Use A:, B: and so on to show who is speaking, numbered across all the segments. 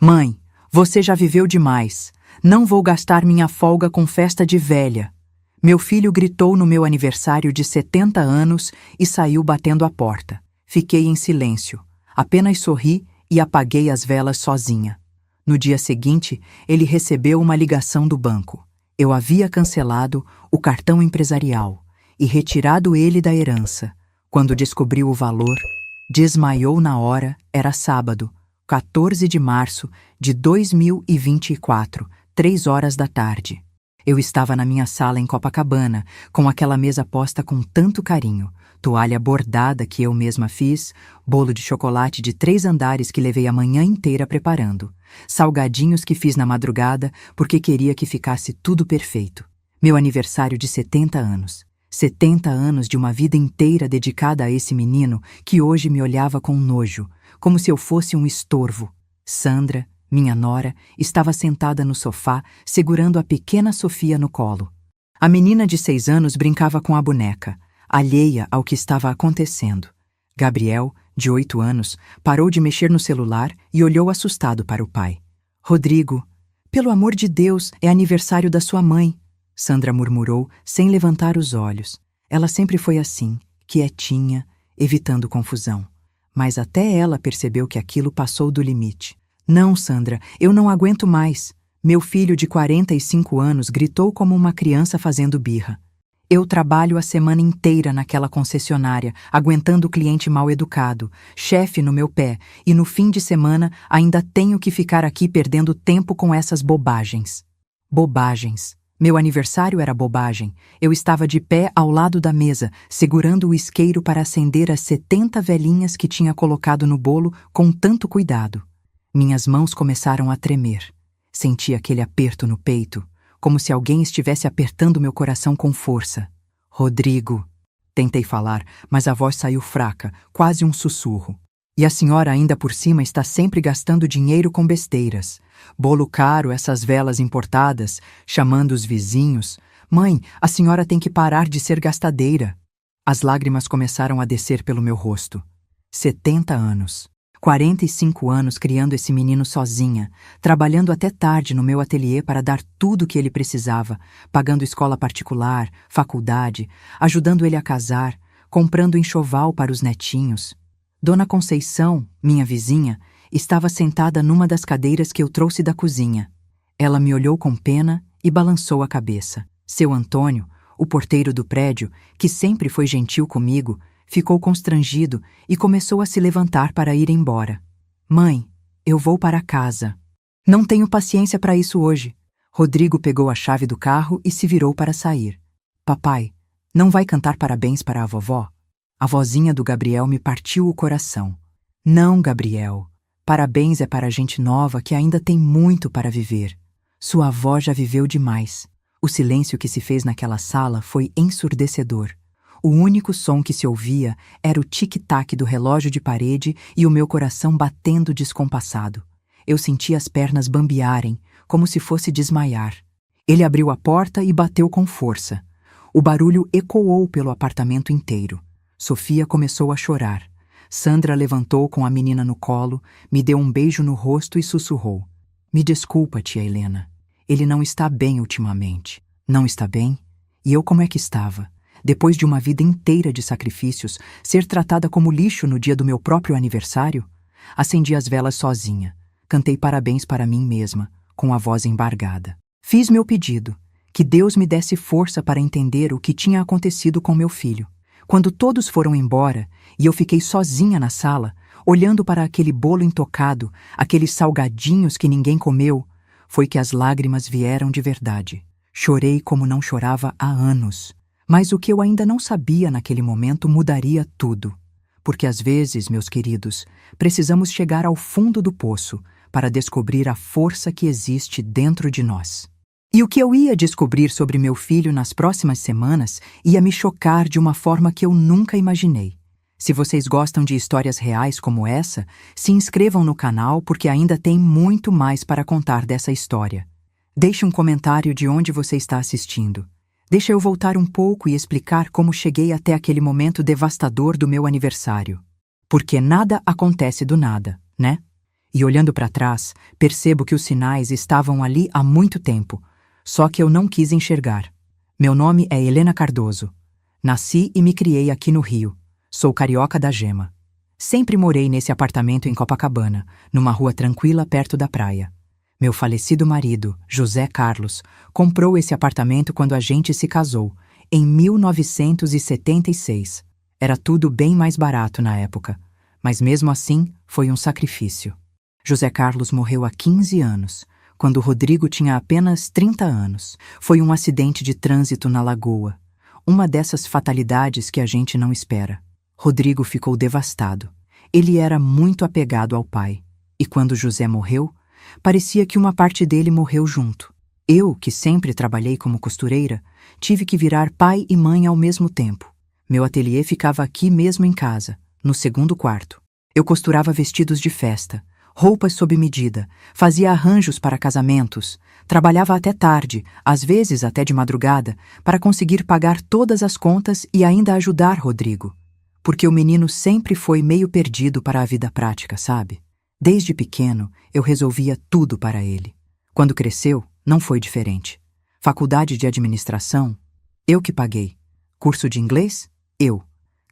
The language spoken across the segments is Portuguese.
A: Mãe, você já viveu demais. Não vou gastar minha folga com festa de velha. Meu filho gritou no meu aniversário de 70 anos e saiu batendo a porta. Fiquei em silêncio. Apenas sorri e apaguei as velas sozinha. No dia seguinte, ele recebeu uma ligação do banco. Eu havia cancelado o cartão empresarial e retirado ele da herança. Quando descobriu o valor, desmaiou na hora. Era sábado, 14 de março de 2024, 3 horas da tarde. Eu estava na minha sala em Copacabana, com aquela mesa posta com tanto carinho, toalha bordada que eu mesma fiz, bolo de chocolate de 3 andares que levei a manhã inteira preparando, salgadinhos que fiz na madrugada porque queria que ficasse tudo perfeito. Meu aniversário de 70 anos. 70 anos de uma vida inteira dedicada a esse menino que hoje me olhava com nojo, como se eu fosse um estorvo. Sandra, minha nora, estava sentada no sofá, segurando a pequena Sofia no colo. A menina de 6 anos brincava com a boneca, alheia ao que estava acontecendo. Gabriel, de 8 anos, parou de mexer no celular e olhou assustado para o pai. Rodrigo, pelo amor de Deus, é aniversário da sua mãe, Sandra murmurou, sem levantar os olhos. Ela sempre foi assim, quietinha, evitando confusão. Mas até ela percebeu que aquilo passou do limite. Não, Sandra, eu não aguento mais. Meu filho de 45 anos gritou como uma criança fazendo birra. Eu trabalho a semana inteira naquela concessionária, aguentando o cliente mal educado, chefe no meu pé, e no fim de semana ainda tenho que ficar aqui perdendo tempo com essas bobagens. Bobagens. Meu aniversário era bobagem. Eu estava de pé ao lado da mesa, segurando o isqueiro para acender as 70 velinhas que tinha colocado no bolo com tanto cuidado. Minhas mãos começaram a tremer. Senti aquele aperto no peito, como se alguém estivesse apertando meu coração com força. Rodrigo. Tentei falar, mas a voz saiu fraca, quase um sussurro. E a senhora ainda por cima está sempre gastando dinheiro com besteiras. Bolo caro, essas velas importadas, chamando os vizinhos. Mãe, a senhora tem que parar de ser gastadeira. As lágrimas começaram a descer pelo meu rosto. 70 anos. 45 anos criando esse menino sozinha, trabalhando até tarde no meu ateliê para dar tudo o que ele precisava, pagando escola particular, faculdade, ajudando ele a casar, comprando enxoval para os netinhos. Dona Conceição, minha vizinha, estava sentada numa das cadeiras que eu trouxe da cozinha. Ela me olhou com pena e balançou a cabeça. Seu Antônio, o porteiro do prédio, que sempre foi gentil comigo, ficou constrangido e começou a se levantar para ir embora. Mãe, eu vou para casa. Não tenho paciência para isso hoje. Rodrigo pegou a chave do carro e se virou para sair. Papai, não vai cantar parabéns para a vovó? A vozinha do Gabriel me partiu o coração. Não, Gabriel. Parabéns é para gente nova que ainda tem muito para viver. Sua avó já viveu demais. O silêncio que se fez naquela sala foi ensurdecedor. O único som que se ouvia era o tic-tac do relógio de parede e o meu coração batendo descompassado. Eu senti as pernas bambearem, como se fosse desmaiar. Ele abriu a porta e bateu com força. O barulho ecoou pelo apartamento inteiro. Sofia começou a chorar. Sandra levantou com a menina no colo, me deu um beijo no rosto e sussurrou. Me desculpa, tia Helena. Ele não está bem ultimamente. Não está bem? E eu como é que estava? Depois de uma vida inteira de sacrifícios, ser tratada como lixo no dia do meu próprio aniversário? Acendi as velas sozinha. Cantei parabéns para mim mesma, com a voz embargada. Fiz meu pedido, que Deus me desse força para entender o que tinha acontecido com meu filho. Quando todos foram embora e eu fiquei sozinha na sala, olhando para aquele bolo intocado, aqueles salgadinhos que ninguém comeu, foi que as lágrimas vieram de verdade. Chorei como não chorava há anos. Mas o que eu ainda não sabia naquele momento mudaria tudo. Porque às vezes, meus queridos, precisamos chegar ao fundo do poço para descobrir a força que existe dentro de nós. E o que eu ia descobrir sobre meu filho nas próximas semanas ia me chocar de uma forma que eu nunca imaginei. Se vocês gostam de histórias reais como essa, se inscrevam no canal porque ainda tem muito mais para contar dessa história. Deixe um comentário de onde você está assistindo. Deixa eu voltar um pouco e explicar como cheguei até aquele momento devastador do meu aniversário. Porque nada acontece do nada, né? E olhando para trás, percebo que os sinais estavam ali há muito tempo, só que eu não quis enxergar. Meu nome é Helena Cardoso. Nasci e me criei aqui no Rio. Sou carioca da Gema. Sempre morei nesse apartamento em Copacabana, numa rua tranquila perto da praia. Meu falecido marido, José Carlos, comprou esse apartamento quando a gente se casou, em 1976. Era tudo bem mais barato na época, mas mesmo assim foi um sacrifício. José Carlos morreu há 15 anos, quando Rodrigo tinha apenas 30 anos. Foi um acidente de trânsito na Lagoa, uma dessas fatalidades que a gente não espera. Rodrigo ficou devastado. Ele era muito apegado ao pai, e quando José morreu, parecia que uma parte dele morreu junto. Eu, que sempre trabalhei como costureira, tive que virar pai e mãe ao mesmo tempo. Meu ateliê ficava aqui mesmo em casa, no segundo quarto. Eu costurava vestidos de festa, roupas sob medida, fazia arranjos para casamentos, trabalhava até tarde, às vezes até de madrugada, para conseguir pagar todas as contas e ainda ajudar Rodrigo. Porque o menino sempre foi meio perdido para a vida prática, sabe? Desde pequeno, eu resolvia tudo para ele. Quando cresceu, não foi diferente. Faculdade de administração, eu que paguei. Curso de inglês, eu.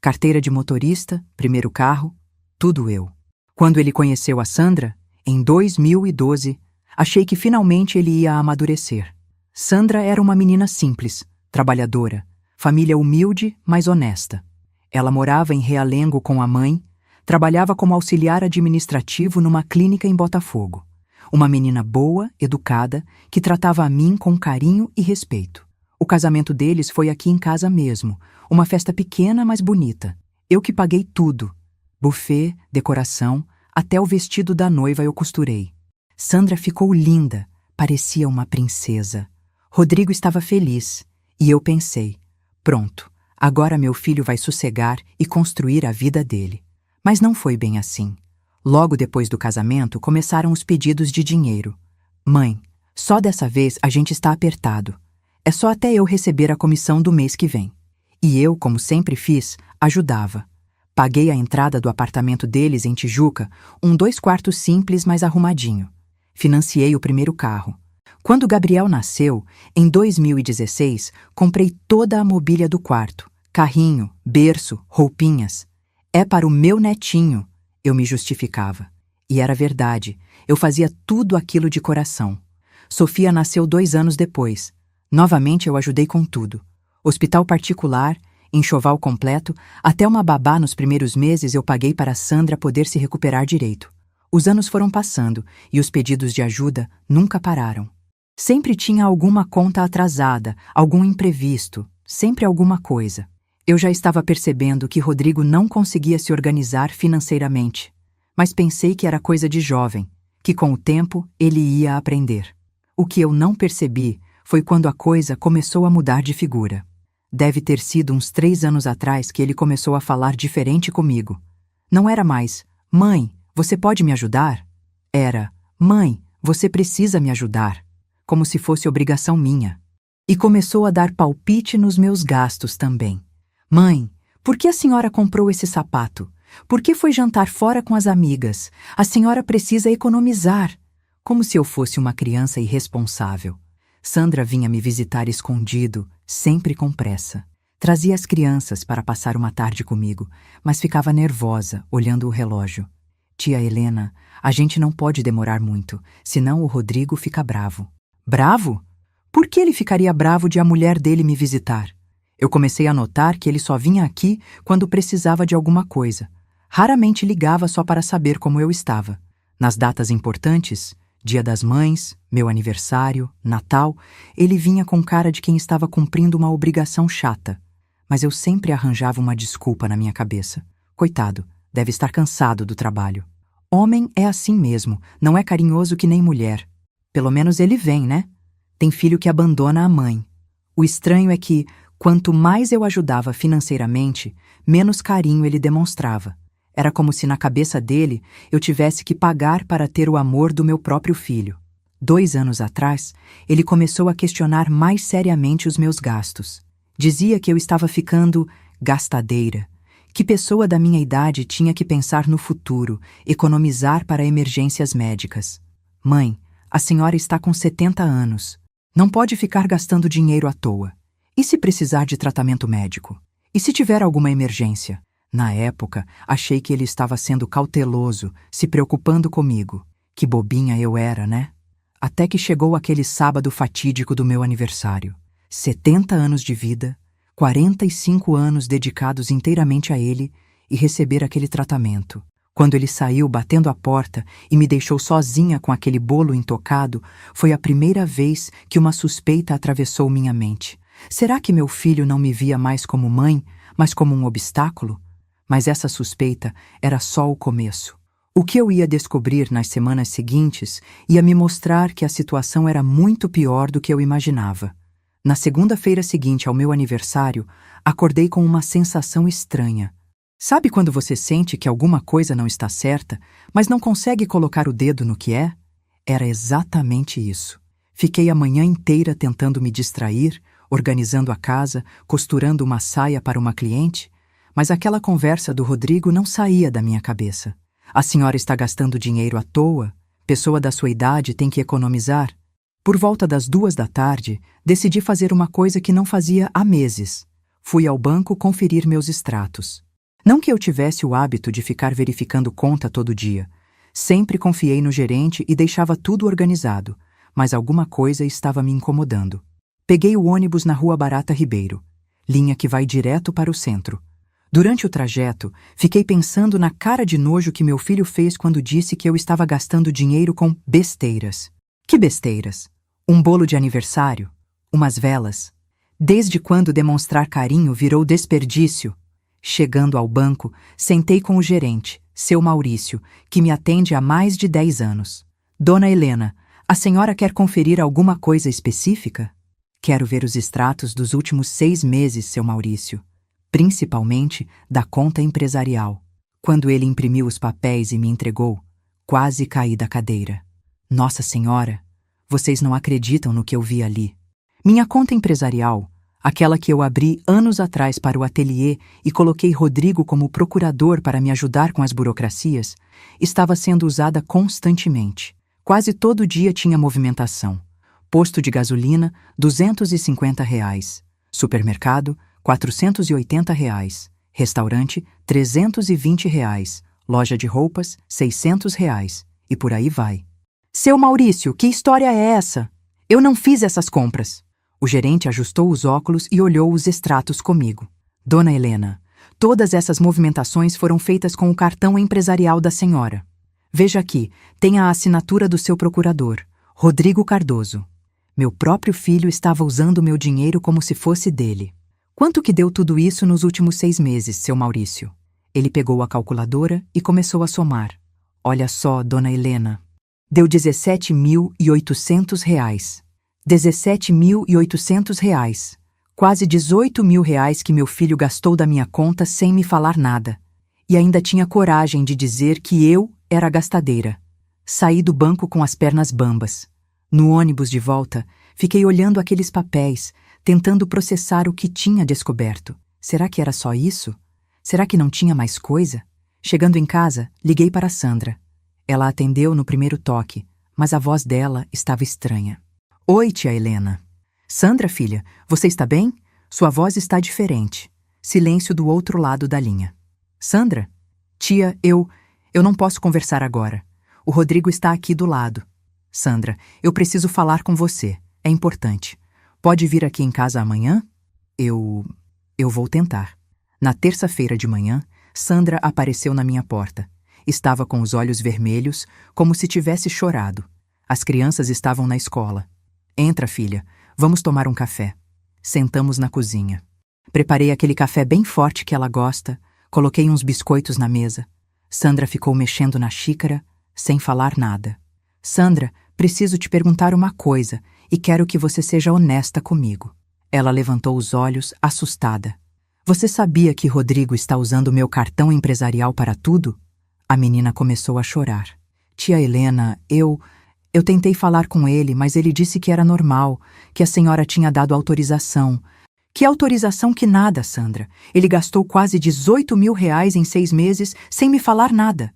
A: Carteira de motorista, primeiro carro, tudo eu. Quando ele conheceu a Sandra, em 2012, achei que finalmente ele ia amadurecer. Sandra era uma menina simples, trabalhadora, família humilde, mas honesta. Ela morava em Realengo com a mãe, trabalhava como auxiliar administrativo numa clínica em Botafogo. Uma menina boa, educada, que tratava a mim com carinho e respeito. O casamento deles foi aqui em casa mesmo, uma festa pequena, mas bonita. Eu que paguei tudo. Buffet, decoração, até o vestido da noiva eu costurei. Sandra ficou linda, parecia uma princesa. Rodrigo estava feliz, e eu pensei, pronto, agora meu filho vai sossegar e construir a vida dele. Mas não foi bem assim. Logo depois do casamento, começaram os pedidos de dinheiro. Mãe, só dessa vez a gente está apertado. É só até eu receber a comissão do mês que vem. E eu, como sempre fiz, ajudava. Paguei a entrada do apartamento deles em Tijuca, um 2 quartos simples, mas arrumadinho. Financiei o primeiro carro. Quando Gabriel nasceu, em 2016, comprei toda a mobília do quarto. Carrinho, berço, roupinhas. É para o meu netinho, eu me justificava. E era verdade, eu fazia tudo aquilo de coração. Sofia nasceu 2 anos depois. Novamente eu ajudei com tudo. Hospital particular, enxoval completo, até uma babá nos primeiros meses eu paguei para Sandra poder se recuperar direito. Os anos foram passando e os pedidos de ajuda nunca pararam. Sempre tinha alguma conta atrasada, algum imprevisto, sempre alguma coisa. Eu já estava percebendo que Rodrigo não conseguia se organizar financeiramente, mas pensei que era coisa de jovem, que com o tempo ele ia aprender. O que eu não percebi foi quando a coisa começou a mudar de figura. Deve ter sido uns 3 anos atrás que ele começou a falar diferente comigo. Não era mais, mãe, você pode me ajudar? Era, mãe, você precisa me ajudar, como se fosse obrigação minha. E começou a dar palpite nos meus gastos também. Mãe, por que a senhora comprou esse sapato? Por que foi jantar fora com as amigas? A senhora precisa economizar. Como se eu fosse uma criança irresponsável. Sandra vinha me visitar escondido, sempre com pressa. Trazia as crianças para passar uma tarde comigo, mas ficava nervosa, olhando o relógio. Tia Helena, a gente não pode demorar muito, senão o Rodrigo fica bravo. Bravo? Por que ele ficaria bravo de a mulher dele me visitar? Eu comecei a notar que ele só vinha aqui quando precisava de alguma coisa. Raramente ligava só para saber como eu estava. Nas datas importantes, Dia das Mães, meu aniversário, Natal, ele vinha com cara de quem estava cumprindo uma obrigação chata. Mas eu sempre arranjava uma desculpa na minha cabeça. Coitado, deve estar cansado do trabalho. Homem é assim mesmo, não é carinhoso que nem mulher. Pelo menos ele vem, né? Tem filho que abandona a mãe. O estranho é que, quanto mais eu ajudava financeiramente, menos carinho ele demonstrava. Era como se na cabeça dele eu tivesse que pagar para ter o amor do meu próprio filho. 2 anos atrás, ele começou a questionar mais seriamente os meus gastos. Dizia que eu estava ficando gastadeira, Que pessoa da minha idade tinha que pensar no futuro, economizar para emergências médicas? Mãe, a senhora está com 70 anos. Não pode ficar gastando dinheiro à toa. E se precisar de tratamento médico? E se tiver alguma emergência? Na época, achei que ele estava sendo cauteloso, se preocupando comigo. Que bobinha eu era, né? Até que chegou aquele sábado fatídico do meu aniversário. 70 anos de vida, 45 anos dedicados inteiramente a ele e receber aquele tratamento. Quando ele saiu batendo a porta e me deixou sozinha com aquele bolo intocado, foi a primeira vez que uma suspeita atravessou minha mente. Será que meu filho não me via mais como mãe, mas como um obstáculo? Mas essa suspeita era só o começo. O que eu ia descobrir nas semanas seguintes ia me mostrar que a situação era muito pior do que eu imaginava. Na segunda-feira seguinte ao meu aniversário, acordei com uma sensação estranha. Sabe quando você sente que alguma coisa não está certa, mas não consegue colocar o dedo no que é? Era exatamente isso. Fiquei a manhã inteira tentando me distrair, organizando a casa, costurando uma saia para uma cliente, mas aquela conversa do Rodrigo não saía da minha cabeça. A senhora está gastando dinheiro à toa? Pessoa da sua idade tem que economizar? Por volta das 2 da tarde, decidi fazer uma coisa que não fazia há meses. Fui ao banco conferir meus extratos. Não que eu tivesse o hábito de ficar verificando conta todo dia. Sempre confiei no gerente e deixava tudo organizado, mas alguma coisa estava me incomodando. Peguei o ônibus na Rua Barata Ribeiro, linha que vai direto para o centro. Durante o trajeto, fiquei pensando na cara de nojo que meu filho fez quando disse que eu estava gastando dinheiro com besteiras. Que besteiras? Um bolo de aniversário? Umas velas? Desde quando demonstrar carinho virou desperdício? Chegando ao banco, sentei com o gerente, seu Maurício, que me atende há mais de 10 anos. Dona Helena, a senhora quer conferir alguma coisa específica? Quero ver os extratos dos últimos 6 meses, seu Maurício. Principalmente da conta empresarial. Quando ele imprimiu os papéis e me entregou, quase caí da cadeira. Nossa Senhora, vocês não acreditam no que eu vi ali. Minha conta empresarial, aquela que eu abri anos atrás para o ateliê e coloquei Rodrigo como procurador para me ajudar com as burocracias, estava sendo usada constantemente. Quase todo dia tinha movimentação. Posto de gasolina, R$ 250. Supermercado, R$ 480. Restaurante, R$ 320. Loja de roupas, R$ 600. E por aí vai. Seu Maurício, que história é essa? Eu não fiz essas compras. O gerente ajustou os óculos e olhou os extratos comigo. Dona Helena, todas essas movimentações foram feitas com o cartão empresarial da senhora. Veja aqui, tem a assinatura do seu procurador, Rodrigo Cardoso. Meu próprio filho estava usando meu dinheiro como se fosse dele. Quanto que deu tudo isso nos últimos 6 meses, seu Maurício? Ele pegou a calculadora e começou a somar. Olha só, dona Helena. Deu R$ 17.800. R$ 17.800. Quase R$ 18.000 que meu filho gastou da minha conta sem me falar nada. E ainda tinha coragem de dizer que eu era a gastadeira. Saí do banco com as pernas bambas. No ônibus de volta, fiquei olhando aqueles papéis, tentando processar o que tinha descoberto. Será que era só isso? Será que não tinha mais coisa? Chegando em casa, liguei para Sandra. Ela atendeu no primeiro toque, mas a voz dela estava estranha. Oi, tia Helena. Sandra, filha, você está bem? Sua voz está diferente. Silêncio do outro lado da linha. Sandra? Tia, eu não posso conversar agora. O Rodrigo está aqui do lado. Sandra, eu preciso falar com você. É importante. Pode vir aqui em casa amanhã? Eu vou tentar. Na terça-feira de manhã, Sandra apareceu na minha porta. Estava com os olhos vermelhos, como se tivesse chorado. As crianças estavam na escola. Entra, filha. Vamos tomar um café. Sentamos na cozinha. Preparei aquele café bem forte que ela gosta, coloquei uns biscoitos na mesa. Sandra ficou mexendo na xícara, sem falar nada. Sandra, preciso te perguntar uma coisa e quero que você seja honesta comigo. Ela levantou os olhos, assustada. Você sabia que Rodrigo está usando meu cartão empresarial para tudo? A menina começou a chorar. Tia Helena, eu tentei falar com ele, mas ele disse que era normal, que a senhora tinha dado autorização, Que autorização que nada, Sandra. Ele gastou quase 18 mil reais em 6 meses sem me falar nada.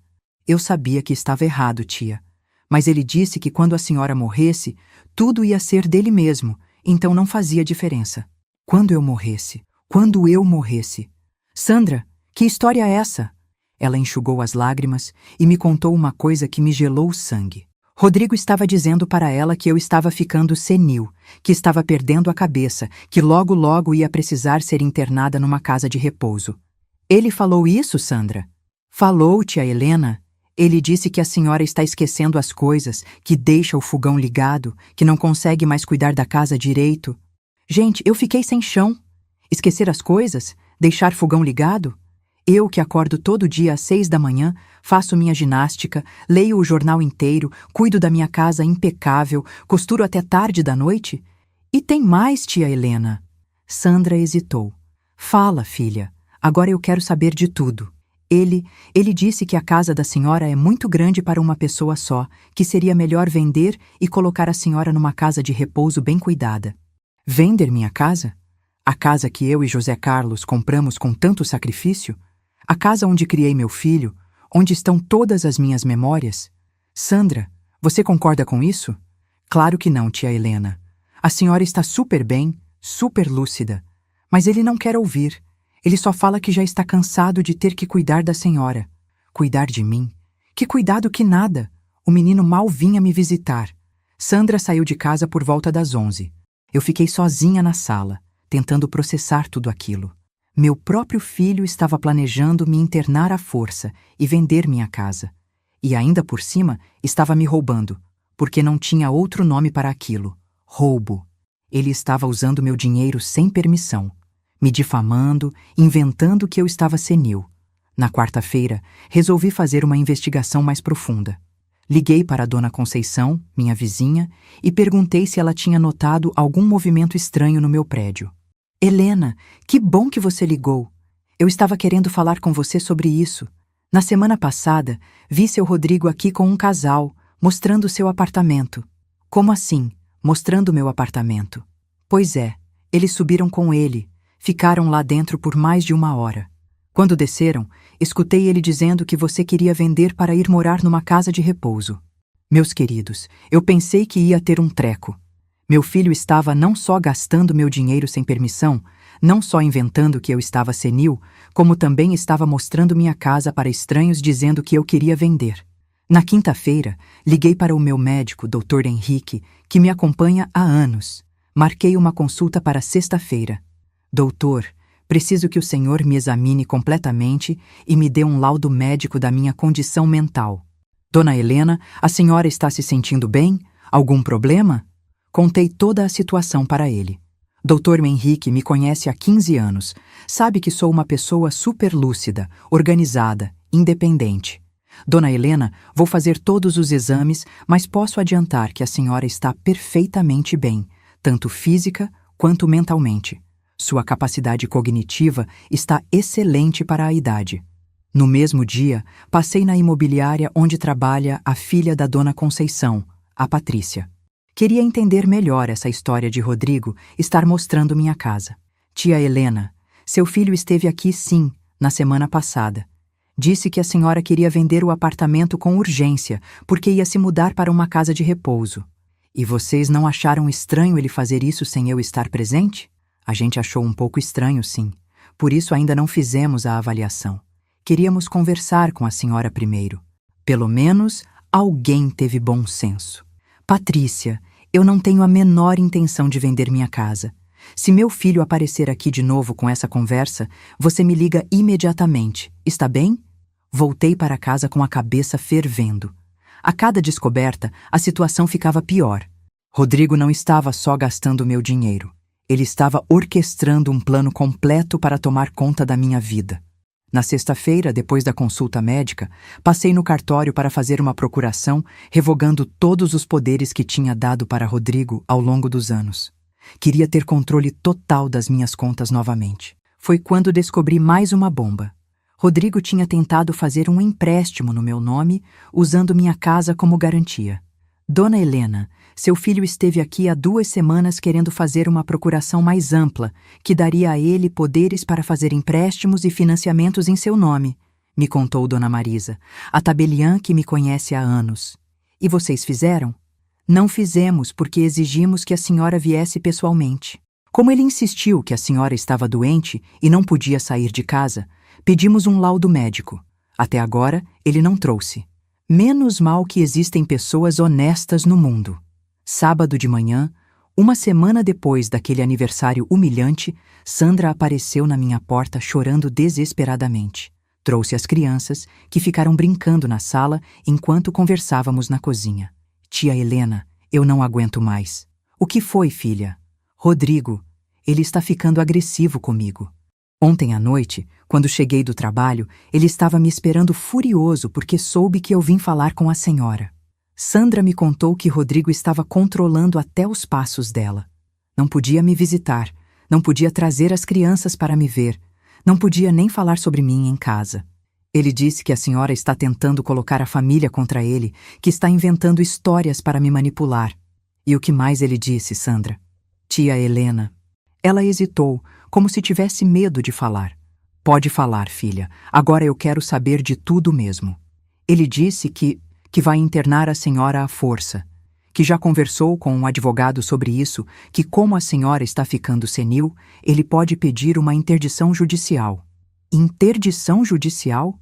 A: Eu sabia que estava errado, tia. Mas ele disse que quando a senhora morresse, tudo ia ser dele mesmo, então não fazia diferença. Quando eu morresse? Quando eu morresse? Sandra, que história é essa? Ela enxugou as lágrimas e me contou uma coisa que me gelou o sangue. Rodrigo estava dizendo para ela que eu estava ficando senil, que estava perdendo a cabeça, que logo logo ia precisar ser internada numa casa de repouso. Ele falou isso, Sandra? Falou, tia Helena. Ele disse que a senhora está esquecendo as coisas, que deixa o fogão ligado, que não consegue mais cuidar da casa direito. Gente, eu fiquei sem chão. Esquecer as coisas? Deixar fogão ligado? Eu que acordo todo dia às 6 da manhã, faço minha ginástica, leio o jornal inteiro, cuido da minha casa impecável, costuro até tarde da noite? E tem mais, tia Helena. Sandra hesitou. Fala, filha. Agora eu quero saber de tudo. Ele disse que a casa da senhora é muito grande para uma pessoa só, que seria melhor vender e colocar a senhora numa casa de repouso bem cuidada. Vender minha casa? A casa que eu e José Carlos compramos com tanto sacrifício? A casa onde criei meu filho, onde estão todas as minhas memórias? Sandra, você concorda com isso? Claro que não, tia Helena. A senhora está super bem, super lúcida. Mas ele não quer ouvir. Ele só fala que já está cansado de ter que cuidar da senhora. Cuidar de mim? Que cuidado que nada! O menino mal vinha me visitar. Sandra saiu de casa por volta das 11. Eu fiquei sozinha na sala, tentando processar tudo aquilo. Meu próprio filho estava planejando me internar à força e vender minha casa. E ainda por cima, estava me roubando, porque não tinha outro nome para aquilo. Roubo. Ele estava usando meu dinheiro sem permissão, me difamando, inventando que eu estava senil. Na quarta-feira, resolvi fazer uma investigação mais profunda. Liguei para a dona Conceição, minha vizinha, e perguntei se ela tinha notado algum movimento estranho no meu prédio. Helena, que bom que você ligou. Eu estava querendo falar com você sobre isso. Na semana passada, vi seu Rodrigo aqui com um casal, mostrando seu apartamento. Como assim, mostrando meu apartamento? Pois é, eles subiram com ele. Ficaram lá dentro por mais de 1 hora. Quando desceram, escutei ele dizendo que você queria vender para ir morar numa casa de repouso. Meus queridos, eu pensei que ia ter um treco. Meu filho estava não só gastando meu dinheiro sem permissão, não só inventando que eu estava senil, como também estava mostrando minha casa para estranhos dizendo que eu queria vender. Na quinta-feira, liguei para o meu médico, Dr. Henrique, que me acompanha há anos. Marquei uma consulta para sexta-feira. Doutor, preciso que o senhor me examine completamente e me dê um laudo médico da minha condição mental. Dona Helena, a senhora está se sentindo bem? Algum problema? Contei toda a situação para ele. Dr. Henrique me conhece há 15 anos. Sabe que sou uma pessoa super lúcida, organizada, independente. Dona Helena, vou fazer todos os exames, mas posso adiantar que a senhora está perfeitamente bem, tanto física quanto mentalmente. Sua capacidade cognitiva está excelente para a idade. No mesmo dia, passei na imobiliária onde trabalha a filha da dona Conceição, a Patrícia. Queria entender melhor essa história de Rodrigo estar mostrando minha casa. Tia Helena, seu filho esteve aqui sim, na semana passada. Disse que a senhora queria vender o apartamento com urgência, porque ia se mudar para uma casa de repouso. E vocês não acharam estranho ele fazer isso sem eu estar presente? A gente achou um pouco estranho, sim. Por isso ainda não fizemos a avaliação. Queríamos conversar com a senhora primeiro. Pelo menos alguém teve bom senso. Patrícia, eu não tenho a menor intenção de vender minha casa. Se meu filho aparecer aqui de novo com essa conversa, você me liga imediatamente, está bem? Voltei para casa com a cabeça fervendo. A cada descoberta, a situação ficava pior. Rodrigo não estava só gastando meu dinheiro. Ele estava orquestrando um plano completo para tomar conta da minha vida. Na sexta-feira, depois da consulta médica, passei no cartório para fazer uma procuração, revogando todos os poderes que tinha dado para Rodrigo ao longo dos anos. Queria ter controle total das minhas contas novamente. Foi quando descobri mais uma bomba. Rodrigo tinha tentado fazer um empréstimo no meu nome, usando minha casa como garantia. Dona Helena, seu filho esteve aqui há 2 semanas querendo fazer uma procuração mais ampla, que daria a ele poderes para fazer empréstimos e financiamentos em seu nome, me contou Dona Marisa, a tabeliã que me conhece há anos. E vocês fizeram? Não fizemos porque exigimos que a senhora viesse pessoalmente. Como ele insistiu que a senhora estava doente e não podia sair de casa, pedimos um laudo médico. Até agora, ele não trouxe. Menos mal que existem pessoas honestas no mundo. Sábado de manhã, 1 semana depois daquele aniversário humilhante, Sandra apareceu na minha porta chorando desesperadamente. Trouxe as crianças, que ficaram brincando na sala enquanto conversávamos na cozinha. Tia Helena, eu não aguento mais. O que foi, filha? Rodrigo, ele está ficando agressivo comigo. Ontem à noite, quando cheguei do trabalho, ele estava me esperando furioso porque soube que eu vim falar com a senhora. Sandra me contou que Rodrigo estava controlando até os passos dela. Não podia me visitar, não podia trazer as crianças para me ver, não podia nem falar sobre mim em casa. Ele disse que a senhora está tentando colocar a família contra ele, que está inventando histórias para me manipular. E o que mais ele disse, Sandra? Tia Helena. Ela hesitou, como se tivesse medo de falar. Pode falar, filha. Agora eu quero saber de tudo mesmo. Ele disse que vai internar a senhora à força, que já conversou com um advogado sobre isso, que como a senhora está ficando senil, ele pode pedir uma interdição judicial. Interdição judicial?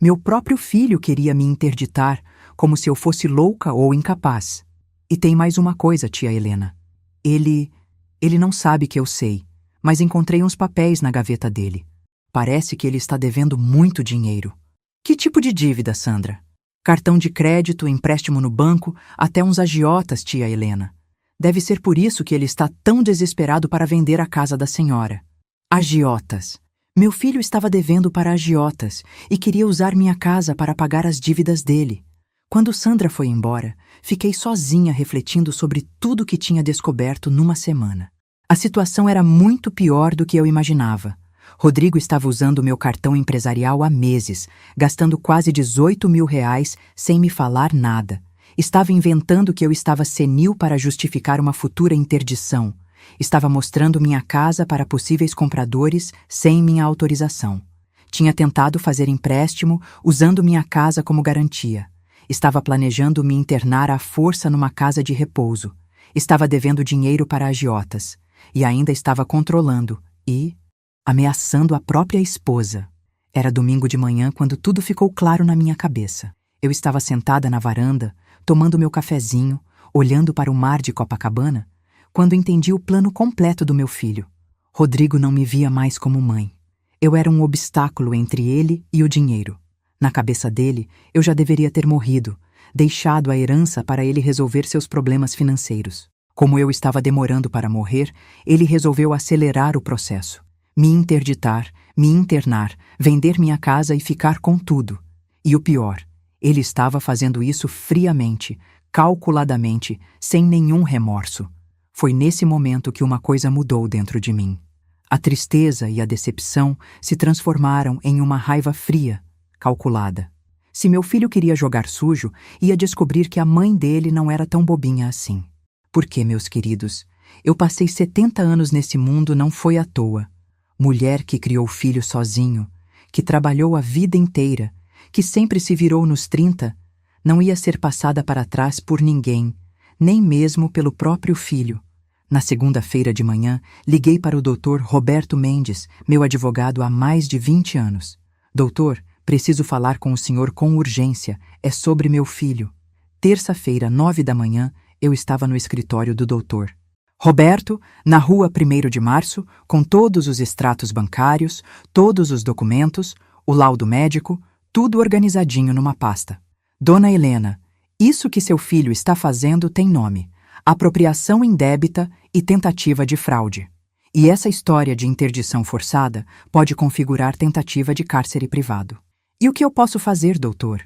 A: Meu próprio filho queria me interditar, como se eu fosse louca ou incapaz. E tem mais uma coisa, tia Helena. Ele não sabe que eu sei, mas encontrei uns papéis na gaveta dele. Parece que ele está devendo muito dinheiro. Que tipo de dívida, Sandra? Cartão de crédito, empréstimo no banco, até uns agiotas, tia Helena. Deve ser por isso que ele está tão desesperado para vender a casa da senhora. Agiotas. Meu filho estava devendo para agiotas e queria usar minha casa para pagar as dívidas dele. Quando Sandra foi embora, fiquei sozinha refletindo sobre tudo que tinha descoberto numa semana. A situação era muito pior do que eu imaginava. Rodrigo estava usando meu cartão empresarial há meses, gastando quase R$ 18.000 sem me falar nada. Estava inventando que eu estava senil para justificar uma futura interdição. Estava mostrando minha casa para possíveis compradores sem minha autorização. Tinha tentado fazer empréstimo usando minha casa como garantia. Estava planejando me internar à força numa casa de repouso. Estava devendo dinheiro para agiotas. E ainda estava controlando e ameaçando a própria esposa. Era domingo de manhã quando tudo ficou claro na minha cabeça. Eu estava sentada na varanda, tomando meu cafezinho, olhando para o mar de Copacabana, quando entendi o plano completo do meu filho. Rodrigo não me via mais como mãe. Eu era um obstáculo entre ele e o dinheiro. Na cabeça dele, eu já deveria ter morrido, deixado a herança para ele resolver seus problemas financeiros. Como eu estava demorando para morrer, ele resolveu acelerar o processo. Me interditar, me internar, vender minha casa e ficar com tudo. E o pior, ele estava fazendo isso friamente, calculadamente, sem nenhum remorso. Foi nesse momento que uma coisa mudou dentro de mim. A tristeza e a decepção se transformaram em uma raiva fria, calculada. Se meu filho queria jogar sujo, ia descobrir que a mãe dele não era tão bobinha assim. Porque, meus queridos, eu passei 70 anos nesse mundo não foi à toa. Mulher que criou filho sozinho, que trabalhou a vida inteira, que sempre se virou nos 30, não ia ser passada para trás por ninguém, nem mesmo pelo próprio filho. Na segunda-feira de manhã, liguei para o Dr. Roberto Mendes, meu advogado há mais de 20 anos. Doutor, preciso falar com o senhor com urgência, é sobre meu filho. Terça-feira, 9 da manhã, eu estava no escritório do doutor. Roberto, na rua 1º de março, com todos os extratos bancários, todos os documentos, o laudo médico, tudo organizadinho numa pasta. Dona Helena, isso que seu filho está fazendo tem nome: apropriação indébita e tentativa de fraude. E essa história de interdição forçada pode configurar tentativa de cárcere privado. E o que eu posso fazer, doutor?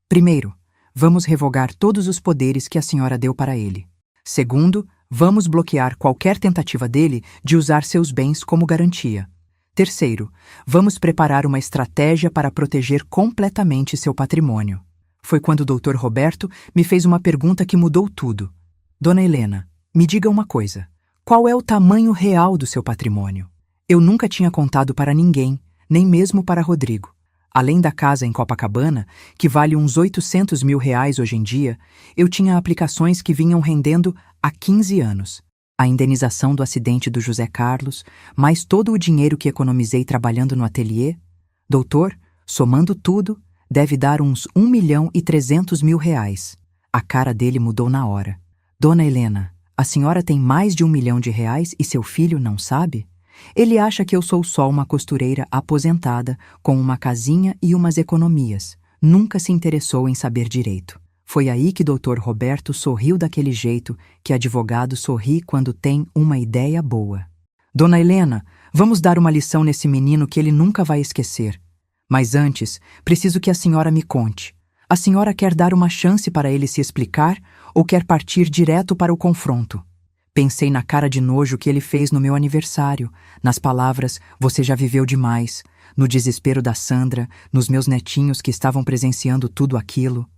A: Primeiro, vamos revogar todos os poderes que a senhora deu para ele. Segundo, vamos bloquear qualquer tentativa dele de usar seus bens como garantia. Terceiro, vamos preparar uma estratégia para proteger completamente seu patrimônio. Foi quando o Dr. Roberto me fez uma pergunta que mudou tudo. Dona Helena, me diga uma coisa. Qual é o tamanho real do seu patrimônio? Eu nunca tinha contado para ninguém, nem mesmo para Rodrigo. Além da casa em Copacabana, que vale uns R$ 800.000 hoje em dia, eu tinha aplicações que vinham rendendo há 15 anos. A indenização do acidente do José Carlos, mais todo o dinheiro que economizei trabalhando no ateliê. Doutor, somando tudo, deve dar uns R$ 1.300.000. A cara dele mudou na hora. Dona Helena, a senhora tem mais de R$ 1.000.000 e seu filho não sabe? Ele acha que eu sou só uma costureira aposentada, com uma casinha e umas economias. Nunca se interessou em saber direito. Foi aí que Dr. Roberto sorriu daquele jeito que advogado sorri quando tem uma ideia boa. Dona Helena, vamos dar uma lição nesse menino que ele nunca vai esquecer. Mas antes, preciso que a senhora me conte. A senhora quer dar uma chance para ele se explicar ou quer partir direto para o confronto? Pensei na cara de nojo que ele fez no meu aniversário, nas palavras "você já viveu demais", no desespero da Sandra, nos meus netinhos que estavam presenciando tudo aquilo.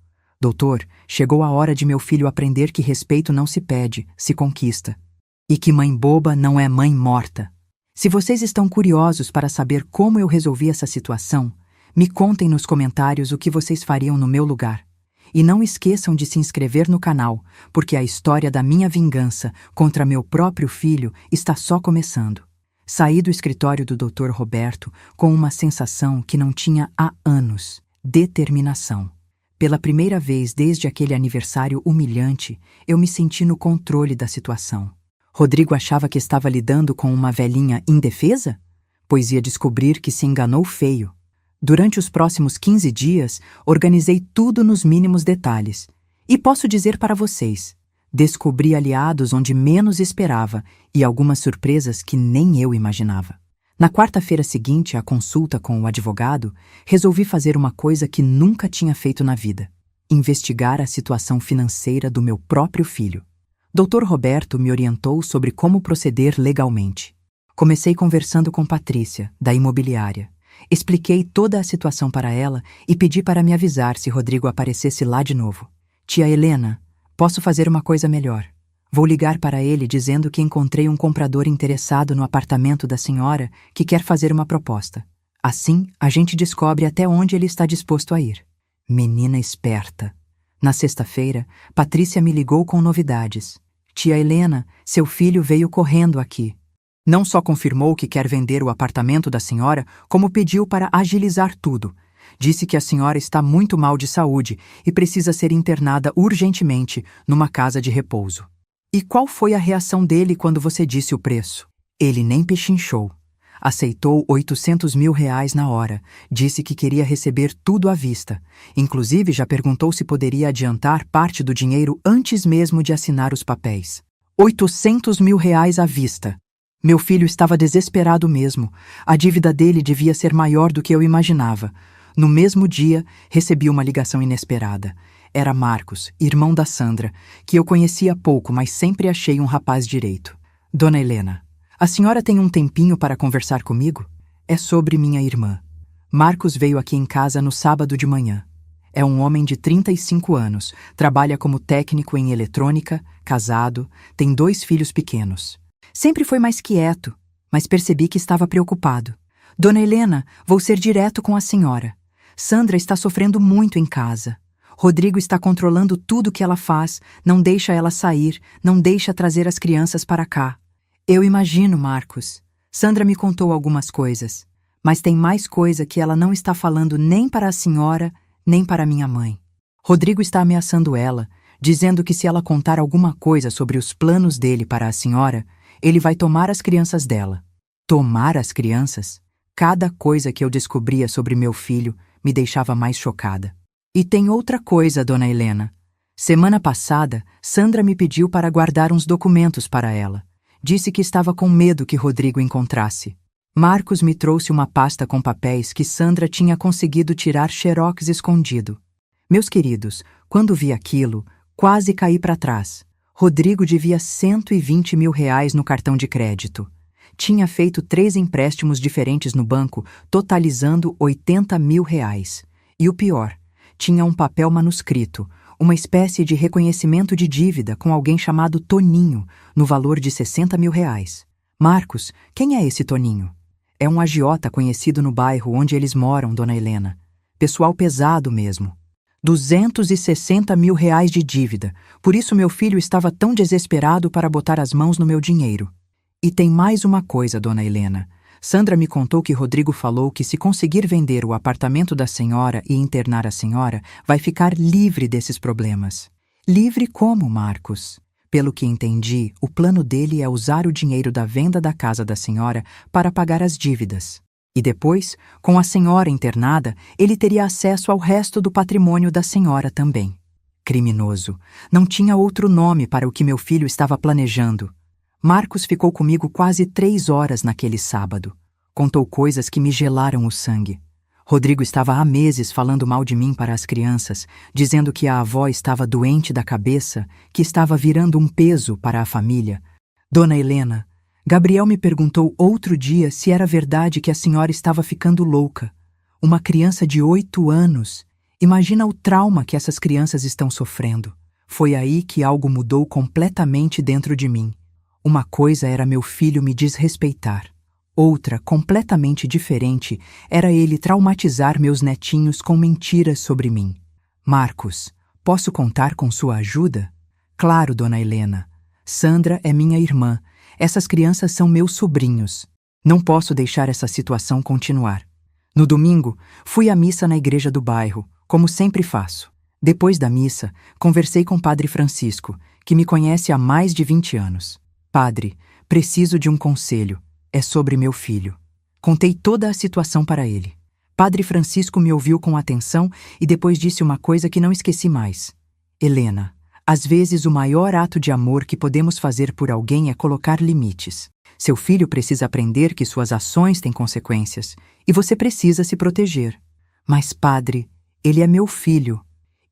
A: Doutor, chegou a hora de meu filho aprender que respeito não se pede, se conquista. E que mãe boba não é mãe morta. Se vocês estão curiosos para saber como eu resolvi essa situação, me contem nos comentários o que vocês fariam no meu lugar. E não esqueçam de se inscrever no canal, porque a história da minha vingança contra meu próprio filho está só começando. Saí do escritório do Dr. Roberto com uma sensação que não tinha há anos: determinação. Pela primeira vez desde aquele aniversário humilhante, eu me senti no controle da situação. Rodrigo achava que estava lidando com uma velhinha indefesa? Pois ia descobrir que se enganou feio. Durante os próximos 15 dias, organizei tudo nos mínimos detalhes. E posso dizer para vocês, descobri aliados onde menos esperava e algumas surpresas que nem eu imaginava. Na quarta-feira seguinte à consulta com o advogado, resolvi fazer uma coisa que nunca tinha feito na vida: investigar a situação financeira do meu próprio filho. Dr. Roberto me orientou sobre como proceder legalmente. Comecei conversando com Patrícia, da imobiliária. Expliquei toda a situação para ela e pedi para me avisar se Rodrigo aparecesse lá de novo. Tia Helena, posso fazer uma coisa melhor. Vou ligar para ele dizendo que encontrei um comprador interessado no apartamento da senhora que quer fazer uma proposta. Assim, a gente descobre até onde ele está disposto a ir. Menina esperta. Na sexta-feira, Patrícia me ligou com novidades. Tia Helena, seu filho veio correndo aqui. Não só confirmou que quer vender o apartamento da senhora, como pediu para agilizar tudo. Disse que a senhora está muito mal de saúde e precisa ser internada urgentemente numa casa de repouso. E qual foi a reação dele quando você disse o preço? Ele nem pechinchou. Aceitou R$ 800.000 na hora. Disse que queria receber tudo à vista. Inclusive já perguntou se poderia adiantar parte do dinheiro antes mesmo de assinar os papéis. R$ 800.000 à vista. Meu filho estava desesperado mesmo. A dívida dele devia ser maior do que eu imaginava. No mesmo dia, recebi uma ligação inesperada. Era Marcos, irmão da Sandra, que eu conhecia pouco, mas sempre achei um rapaz direito. Dona Helena, a senhora tem um tempinho para conversar comigo? É sobre minha irmã. Marcos veio aqui em casa no sábado de manhã. É um homem de 35 anos, trabalha como técnico em eletrônica, casado, tem 2 filhos pequenos. Sempre foi mais quieto, mas percebi que estava preocupado. Dona Helena, vou ser direto com a senhora. Sandra está sofrendo muito em casa. Rodrigo está controlando tudo que ela faz, não deixa ela sair, não deixa trazer as crianças para cá. Eu imagino, Marcos. Sandra me contou algumas coisas, mas tem mais coisa que ela não está falando nem para a senhora, nem para minha mãe. Rodrigo está ameaçando ela, dizendo que se ela contar alguma coisa sobre os planos dele para a senhora, ele vai tomar as crianças dela. Tomar as crianças? Cada coisa que eu descobria sobre meu filho me deixava mais chocada. E tem outra coisa, Dona Helena. Semana passada, Sandra me pediu para guardar uns documentos para ela. Disse que estava com medo que Rodrigo encontrasse. Marcos me trouxe uma pasta com papéis que Sandra tinha conseguido tirar xerox escondido. Meus queridos, quando vi aquilo, quase caí para trás. Rodrigo devia R$ 120.000 no cartão de crédito. Tinha feito 3 empréstimos diferentes no banco, totalizando R$ 80.000. E o pior, tinha um papel manuscrito, uma espécie de reconhecimento de dívida com alguém chamado Toninho, no valor de R$ 60.000. Marcos, quem é esse Toninho? É um agiota conhecido no bairro onde eles moram, dona Helena. Pessoal pesado mesmo. R$ 260.000 de dívida, por isso meu filho estava tão desesperado para botar as mãos no meu dinheiro. E tem mais uma coisa, dona Helena. Sandra me contou que Rodrigo falou que se conseguir vender o apartamento da senhora e internar a senhora, vai ficar livre desses problemas. Livre como, Marcos? Pelo que entendi, o plano dele é usar o dinheiro da venda da casa da senhora para pagar as dívidas. E depois, com a senhora internada, ele teria acesso ao resto do patrimônio da senhora também. Criminoso. Não tinha outro nome para o que meu filho estava planejando. Marcos ficou comigo quase 3 horas naquele sábado. Contou coisas que me gelaram o sangue. Rodrigo estava há meses falando mal de mim para as crianças, dizendo que a avó estava doente da cabeça, que estava virando um peso para a família. Dona Helena, Gabriel me perguntou outro dia se era verdade que a senhora estava ficando louca. Uma criança de 8 anos. Imagina o trauma que essas crianças estão sofrendo. Foi aí que algo mudou completamente dentro de mim. Uma coisa era meu filho me desrespeitar. Outra, completamente diferente, era ele traumatizar meus netinhos com mentiras sobre mim. Marcos, posso contar com sua ajuda? Claro, dona Helena. Sandra é minha irmã. Essas crianças são meus sobrinhos. Não posso deixar essa situação continuar. No domingo, fui à missa na igreja do bairro, como sempre faço. Depois da missa, conversei com o Padre Francisco, que me conhece há mais de 20 anos. Padre, preciso de um conselho. É sobre meu filho. Contei toda a situação para ele. Padre Francisco me ouviu com atenção e depois disse uma coisa que não esqueci mais. Helena, às vezes o maior ato de amor que podemos fazer por alguém é colocar limites. Seu filho precisa aprender que suas ações têm consequências e você precisa se proteger. Mas, padre, ele é meu filho.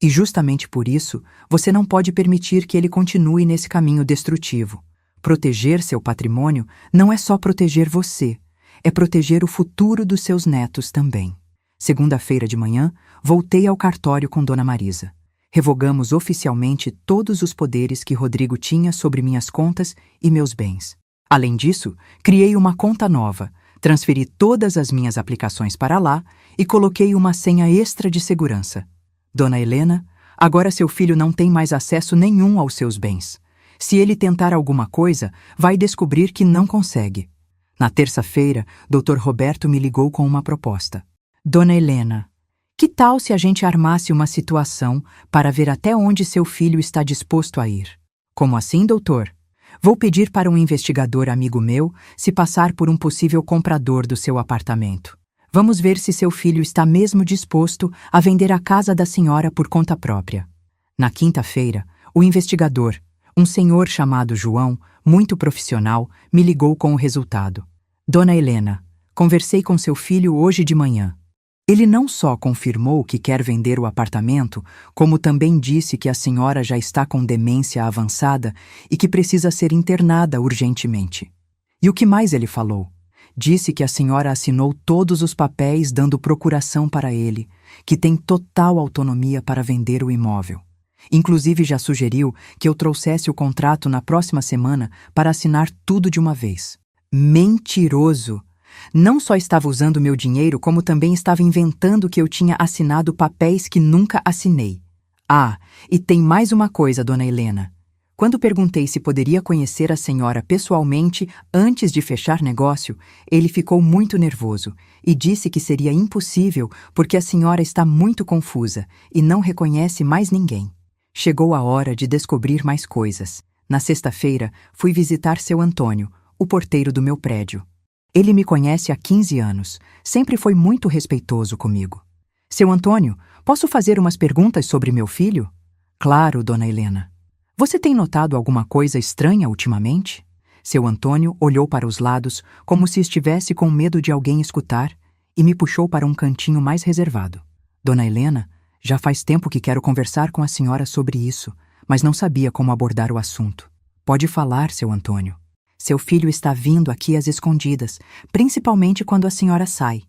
A: E justamente por isso, você não pode permitir que ele continue nesse caminho destrutivo. Proteger seu patrimônio não é só proteger você, é proteger o futuro dos seus netos também. Segunda-feira de manhã, voltei ao cartório com Dona Marisa. Revogamos oficialmente todos os poderes que Rodrigo tinha sobre minhas contas e meus bens. Além disso, criei uma conta nova, transferi todas as minhas aplicações para lá e coloquei uma senha extra de segurança. Dona Helena, agora seu filho não tem mais acesso nenhum aos seus bens. Se ele tentar alguma coisa, vai descobrir que não consegue. Na terça-feira, Dr. Roberto me ligou com uma proposta. Dona Helena, que tal se a gente armasse uma situação para ver até onde seu filho está disposto a ir? Como assim, doutor? Vou pedir para um investigador amigo meu se passar por um possível comprador do seu apartamento. Vamos ver se seu filho está mesmo disposto a vender a casa da senhora por conta própria. Na quinta-feira, o investigador, um senhor chamado João, muito profissional, me ligou com o resultado. Dona Helena, conversei com seu filho hoje de manhã. Ele não só confirmou que quer vender o apartamento, como também disse que a senhora já está com demência avançada e que precisa ser internada urgentemente. E o que mais ele falou? Disse que a senhora assinou todos os papéis dando procuração para ele, que tem total autonomia para vender o imóvel. Inclusive já sugeriu que eu trouxesse o contrato na próxima semana para assinar tudo de uma vez. Mentiroso! Não só estava usando meu dinheiro, como também estava inventando que eu tinha assinado papéis que nunca assinei. Ah, e tem mais uma coisa, dona Helena. Quando perguntei se poderia conhecer a senhora pessoalmente antes de fechar negócio, ele ficou muito nervoso e disse que seria impossível porque a senhora está muito confusa e não reconhece mais ninguém. Chegou a hora de descobrir mais coisas. Na sexta-feira, fui visitar seu Antônio, o porteiro do meu prédio. Ele me conhece há 15 anos, sempre foi muito respeitoso comigo. Seu Antônio, posso fazer umas perguntas sobre meu filho? Claro, dona Helena. Você tem notado alguma coisa estranha ultimamente? Seu Antônio olhou para os lados como se estivesse com medo de alguém escutar e me puxou para um cantinho mais reservado. Dona Helena, já faz tempo que quero conversar com a senhora sobre isso, mas não sabia como abordar o assunto. Pode falar, seu Antônio. Seu filho está vindo aqui às escondidas, principalmente quando a senhora sai.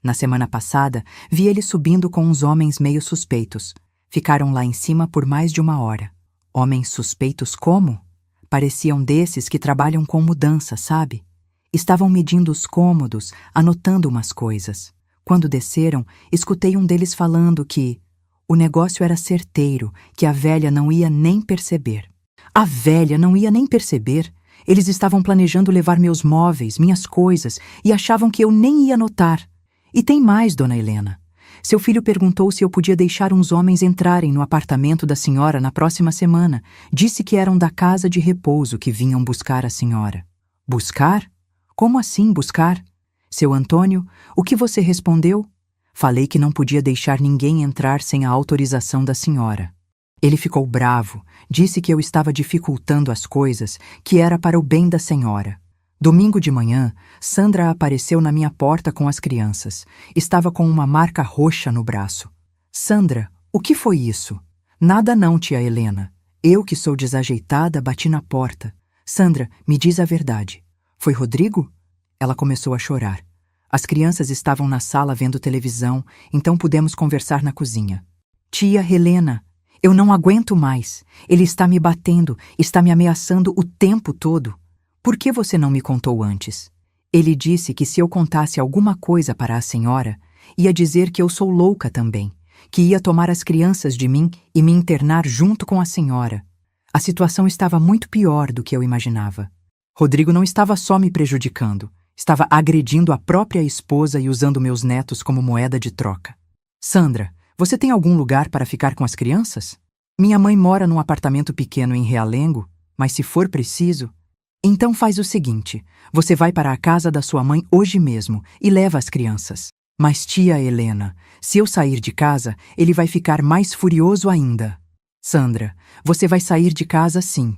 A: Na semana passada, vi ele subindo com uns homens meio suspeitos. Ficaram lá em cima por mais de 1 hora. Homens suspeitos como? Pareciam desses que trabalham com mudança, sabe? Estavam medindo os cômodos, anotando umas coisas. Quando desceram, escutei um deles falando que o negócio era certeiro, que a velha não ia nem perceber. A velha não ia nem perceber? Eles estavam planejando levar meus móveis, minhas coisas, e achavam que eu nem ia notar. E tem mais, dona Helena. Seu filho perguntou se eu podia deixar uns homens entrarem no apartamento da senhora na próxima semana. Disse que eram da casa de repouso que vinham buscar a senhora. Buscar? Como assim buscar? Seu Antônio, o que você respondeu? Falei que não podia deixar ninguém entrar sem a autorização da senhora. Ele ficou bravo, disse que eu estava dificultando as coisas, que era para o bem da senhora. Domingo de manhã, Sandra apareceu na minha porta com as crianças. Estava com uma marca roxa no braço. Sandra, o que foi isso? Nada não, tia Helena. Eu, que sou desajeitada, bati na porta. Sandra, me diz a verdade. Foi Rodrigo? Ela começou a chorar. As crianças estavam na sala vendo televisão, então pudemos conversar na cozinha. Tia Helena, eu não aguento mais. Ele está me batendo, está me ameaçando o tempo todo. Por que você não me contou antes? Ele disse que se eu contasse alguma coisa para a senhora, ia dizer que eu sou louca também, que ia tomar as crianças de mim e me internar junto com a senhora. A situação estava muito pior do que eu imaginava. Rodrigo não estava só me prejudicando, estava agredindo a própria esposa e usando meus netos como moeda de troca. Sandra, você tem algum lugar para ficar com as crianças? Minha mãe mora num apartamento pequeno em Realengo, mas se for preciso... Então faz o seguinte, você vai para a casa da sua mãe hoje mesmo e leva as crianças. Mas tia Helena, se eu sair de casa, ele vai ficar mais furioso ainda. Sandra, você vai sair de casa sim.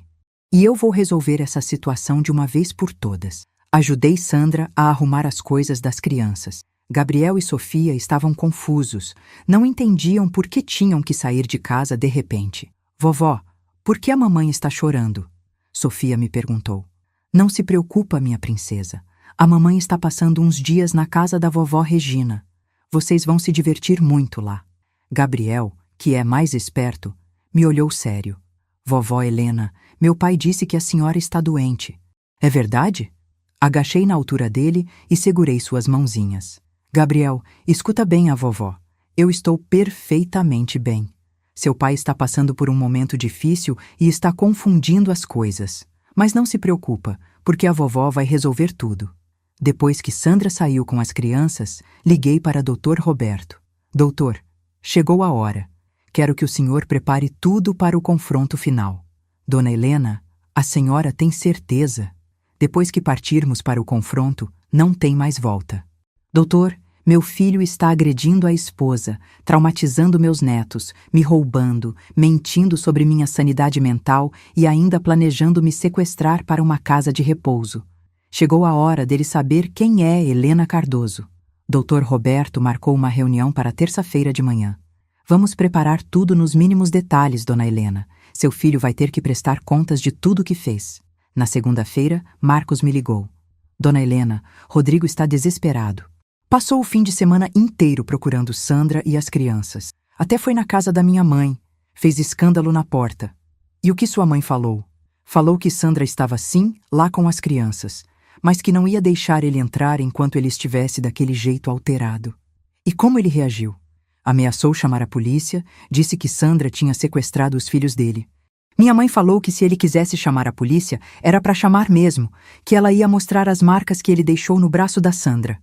A: E eu vou resolver essa situação de uma vez por todas. Ajudei Sandra a arrumar as coisas das crianças. Gabriel e Sofia estavam confusos. Não entendiam por que tinham que sair de casa de repente. Vovó, por que a mamãe está chorando? Sofia me perguntou. Não se preocupa, minha princesa. A mamãe está passando uns dias na casa da vovó Regina. Vocês vão se divertir muito lá. Gabriel, que é mais esperto, me olhou sério. Vovó Helena, meu pai disse que a senhora está doente. É verdade? Agachei na altura dele e segurei suas mãozinhas. Gabriel, escuta bem a vovó. Eu estou perfeitamente bem. Seu pai está passando por um momento difícil e está confundindo as coisas. Mas não se preocupa, porque a vovó vai resolver tudo. Depois que Sandra saiu com as crianças, liguei para Dr. Roberto. Doutor, chegou a hora. Quero que o senhor prepare tudo para o confronto final. Dona Helena, a senhora tem certeza. Depois que partirmos para o confronto, não tem mais volta. Doutor, meu filho está agredindo a esposa, traumatizando meus netos, me roubando, mentindo sobre minha sanidade mental e ainda planejando me sequestrar para uma casa de repouso. Chegou a hora dele saber quem é Helena Cardoso. Dr. Roberto marcou uma reunião para terça-feira de manhã. Vamos preparar tudo nos mínimos detalhes, dona Helena. Seu filho vai ter que prestar contas de tudo o que fez. Na segunda-feira, Marcos me ligou. Dona Helena, Rodrigo está desesperado. Passou o fim de semana inteiro procurando Sandra e as crianças. Até foi na casa da minha mãe. Fez escândalo na porta. E o que sua mãe falou? Falou que Sandra estava sim lá com as crianças, mas que não ia deixar ele entrar enquanto ele estivesse daquele jeito alterado. E como ele reagiu? Ameaçou chamar a polícia, disse que Sandra tinha sequestrado os filhos dele. Minha mãe falou que se ele quisesse chamar a polícia, era para chamar mesmo, que ela ia mostrar as marcas que ele deixou no braço da Sandra.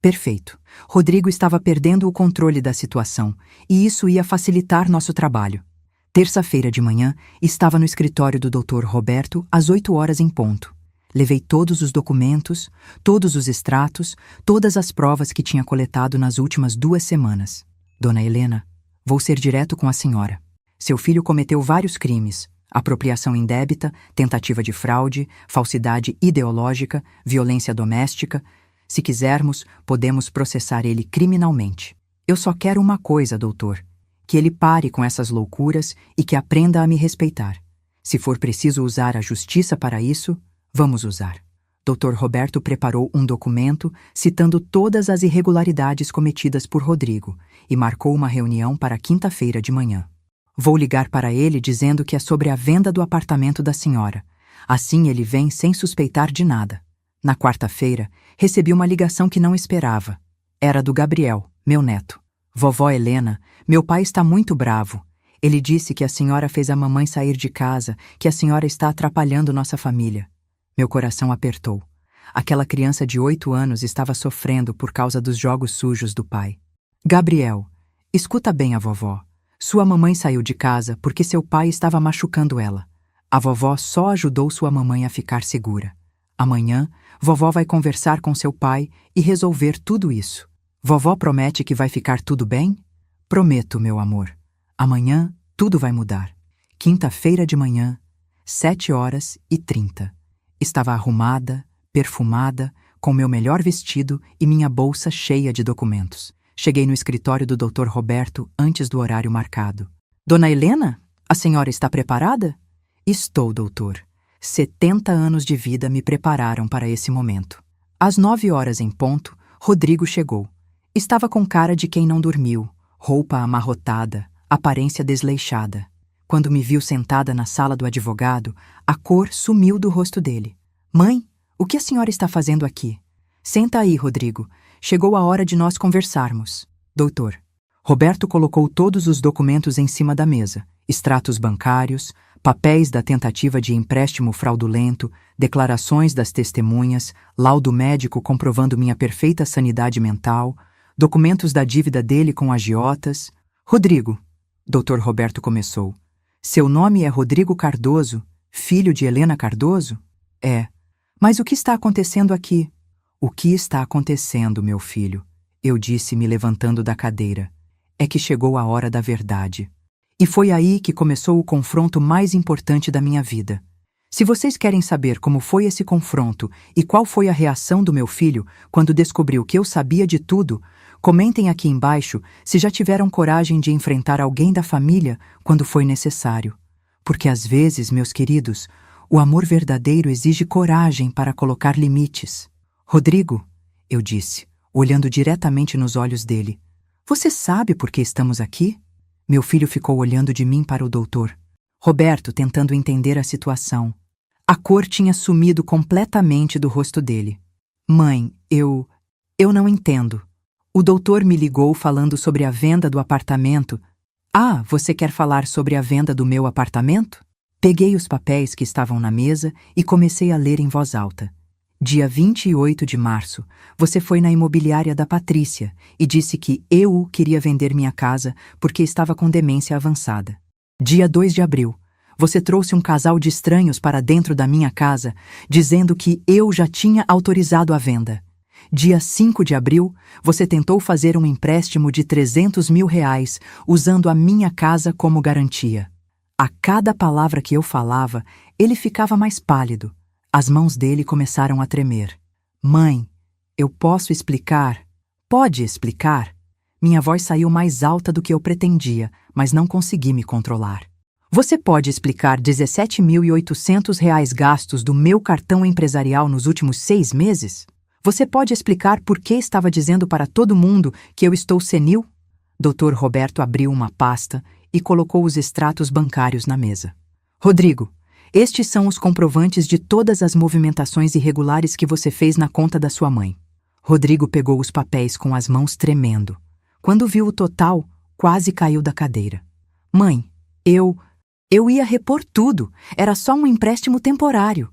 A: Perfeito. Rodrigo estava perdendo o controle da situação, e isso ia facilitar nosso trabalho. Terça-feira de manhã, estava no escritório do Dr. Roberto às 8 horas em ponto. Levei todos os documentos, todos os extratos, todas as provas que tinha coletado nas últimas 2 semanas. Dona Helena, vou ser direto com a senhora. Seu filho cometeu vários crimes: apropriação indébita, tentativa de fraude, falsidade ideológica, violência doméstica. Se quisermos, podemos processar ele criminalmente. Eu só quero uma coisa, doutor: que ele pare com essas loucuras e que aprenda a me respeitar. Se for preciso usar a justiça para isso, vamos usar. Dr. Roberto preparou um documento citando todas as irregularidades cometidas por Rodrigo e marcou uma reunião para quinta-feira de manhã. Vou ligar para ele dizendo que é sobre a venda do apartamento da senhora. Assim ele vem sem suspeitar de nada. Na quarta-feira, recebi uma ligação que não esperava. Era do Gabriel, meu neto. Vovó Helena, meu pai está muito bravo. Ele disse que a senhora fez a mamãe sair de casa, que a senhora está atrapalhando nossa família. Meu coração apertou. Aquela criança de 8 anos estava sofrendo por causa dos jogos sujos do pai. Gabriel, escuta bem a vovó. Sua mamãe saiu de casa porque seu pai estava machucando ela. A vovó só ajudou sua mamãe a ficar segura. Amanhã, vovó vai conversar com seu pai e resolver tudo isso. Vovó promete que vai ficar tudo bem? Prometo, meu amor. Amanhã, tudo vai mudar. Quinta-feira de manhã, 7h30. Estava arrumada, perfumada, com meu melhor vestido e minha bolsa cheia de documentos. Cheguei no escritório do Dr. Roberto antes do horário marcado. Dona Helena, a senhora está preparada? Estou, doutor. 70 anos de vida me prepararam para esse momento. Às 9h em ponto, Rodrigo chegou. Estava com cara de quem não dormiu, roupa amarrotada, aparência desleixada. Quando me viu sentada na sala do advogado, a cor sumiu do rosto dele. Mãe, o que a senhora está fazendo aqui? Senta aí, Rodrigo. Chegou a hora de nós conversarmos. Doutor. Roberto colocou todos os documentos em cima da mesa. Extratos bancários, papéis da tentativa de empréstimo fraudulento, declarações das testemunhas, laudo médico comprovando minha perfeita sanidade mental, documentos da dívida dele com agiotas. Rodrigo, Dr. Roberto começou. Seu nome é Rodrigo Cardoso, filho de Helena Cardoso? É. Mas o que está acontecendo aqui? O que está acontecendo, meu filho? Eu disse, me levantando da cadeira. É que chegou a hora da verdade. E foi aí que começou o confronto mais importante da minha vida. Se vocês querem saber como foi esse confronto e qual foi a reação do meu filho quando descobriu que eu sabia de tudo, comentem aqui embaixo se já tiveram coragem de enfrentar alguém da família quando foi necessário. Porque às vezes, meus queridos, o amor verdadeiro exige coragem para colocar limites. Rodrigo, eu disse, olhando diretamente nos olhos dele, você sabe por que estamos aqui? Meu filho ficou olhando de mim para o doutor. Roberto tentando entender a situação. A cor tinha sumido completamente do rosto dele. Mãe, eu não entendo. O doutor me ligou falando sobre a venda do apartamento. Ah, você quer falar sobre a venda do meu apartamento? Peguei os papéis que estavam na mesa e comecei a ler em voz alta. Dia 28 de março, você foi na imobiliária da Patrícia e disse que eu queria vender minha casa porque estava com demência avançada. Dia 2 de abril, você trouxe um casal de estranhos para dentro da minha casa, dizendo que eu já tinha autorizado a venda. Dia 5 de abril, você tentou fazer um empréstimo de R$300 mil usando a minha casa como garantia. A cada palavra que eu falava, ele ficava mais pálido. As mãos dele começaram a tremer. Mãe, eu posso explicar? Pode explicar? Minha voz saiu mais alta do que eu pretendia, mas não consegui me controlar. Você pode explicar R$17.800 gastos do meu cartão empresarial nos últimos 6 meses? Você pode explicar por que estava dizendo para todo mundo que eu estou senil? Dr. Roberto abriu uma pasta e colocou os extratos bancários na mesa. Rodrigo, estes são os comprovantes de todas as movimentações irregulares que você fez na conta da sua mãe. Rodrigo pegou os papéis com as mãos tremendo. Quando viu o total, quase caiu da cadeira. Mãe, eu ia repor tudo. Era só um empréstimo temporário.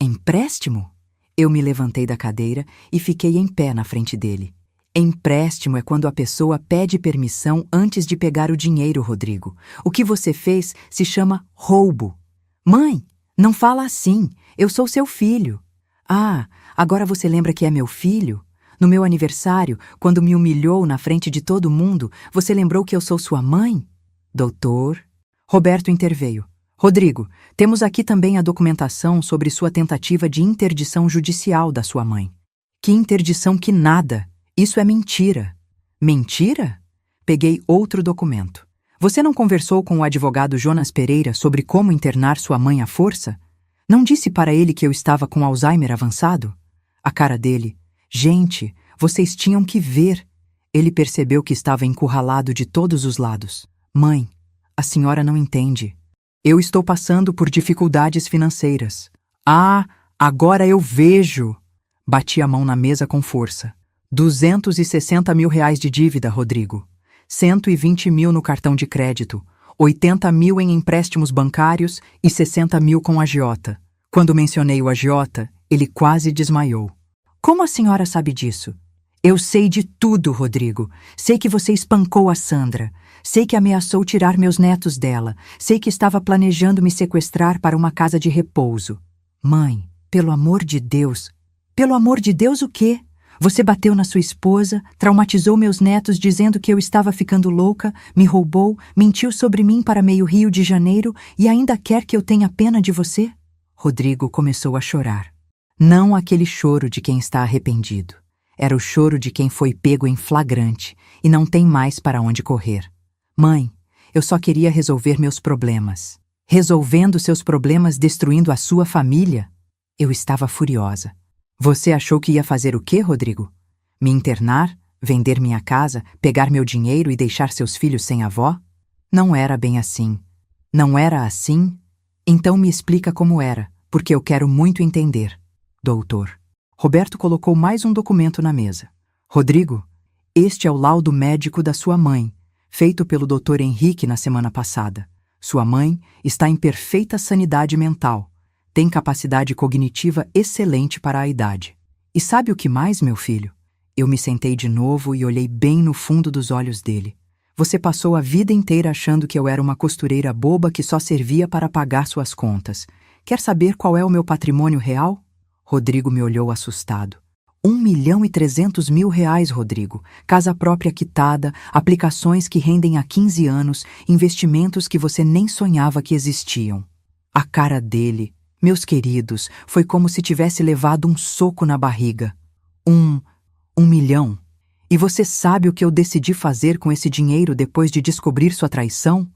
A: Empréstimo? Eu me levantei da cadeira e fiquei em pé na frente dele. Empréstimo é quando a pessoa pede permissão antes de pegar o dinheiro, Rodrigo. O que você fez se chama roubo. Mãe, não fala assim. Eu sou seu filho. Ah, agora você lembra que é meu filho? No meu aniversário, quando me humilhou na frente de todo mundo, você lembrou que eu sou sua mãe? Doutor? Roberto interveio. Rodrigo, temos aqui também a documentação sobre sua tentativa de interdição judicial da sua mãe. Que interdição que nada! Isso é mentira. Mentira? Peguei outro documento. Você não conversou com o advogado Jonas Pereira sobre como internar sua mãe à força? Não disse para ele que eu estava com Alzheimer avançado? A cara dele. Gente, vocês tinham que ver. Ele percebeu que estava encurralado de todos os lados. Mãe, a senhora não entende. Eu estou passando por dificuldades financeiras. Ah, agora eu vejo. Bati a mão na mesa com força. 260 mil reais de dívida, Rodrigo. 120 mil no cartão de crédito. 80 mil em empréstimos bancários e 60 mil com agiota. Quando mencionei o agiota, ele quase desmaiou. Como a senhora sabe disso? Eu sei de tudo, Rodrigo. Sei que você espancou a Sandra. Sei que ameaçou tirar meus netos dela. Sei que estava planejando me sequestrar para uma casa de repouso. Mãe, pelo amor de Deus. Pelo amor de Deus o quê? Você bateu na sua esposa, traumatizou meus netos dizendo que eu estava ficando louca, me roubou, mentiu sobre mim para meio Rio de Janeiro e ainda quer que eu tenha pena de você? Rodrigo começou a chorar. Não aquele choro de quem está arrependido. Era o choro de quem foi pego em flagrante e não tem mais para onde correr. Mãe, eu só queria resolver meus problemas. Resolvendo seus problemas destruindo a sua família? Eu estava furiosa. Você achou que ia fazer o quê, Rodrigo? Me internar, vender minha casa, pegar meu dinheiro e deixar seus filhos sem avó? Não era bem assim. Não era assim? Então me explica como era, porque eu quero muito entender. Doutor. Roberto colocou mais um documento na mesa. Rodrigo, este é o laudo médico da sua mãe, feito pelo Dr. Henrique na semana passada. Sua mãe está em perfeita sanidade mental. Tem capacidade cognitiva excelente para a idade. E sabe o que mais, meu filho? Eu me sentei de novo e olhei bem no fundo dos olhos dele. Você passou a vida inteira achando que eu era uma costureira boba que só servia para pagar suas contas. Quer saber qual é o meu patrimônio real? Rodrigo me olhou assustado. 1.300.000 reais, Rodrigo. Casa própria quitada, aplicações que rendem há 15 anos, investimentos que você nem sonhava que existiam. A cara dele, meus queridos, foi como se tivesse levado um soco na barriga. 1 milhão. E você sabe o que eu decidi fazer com esse dinheiro depois de descobrir sua traição?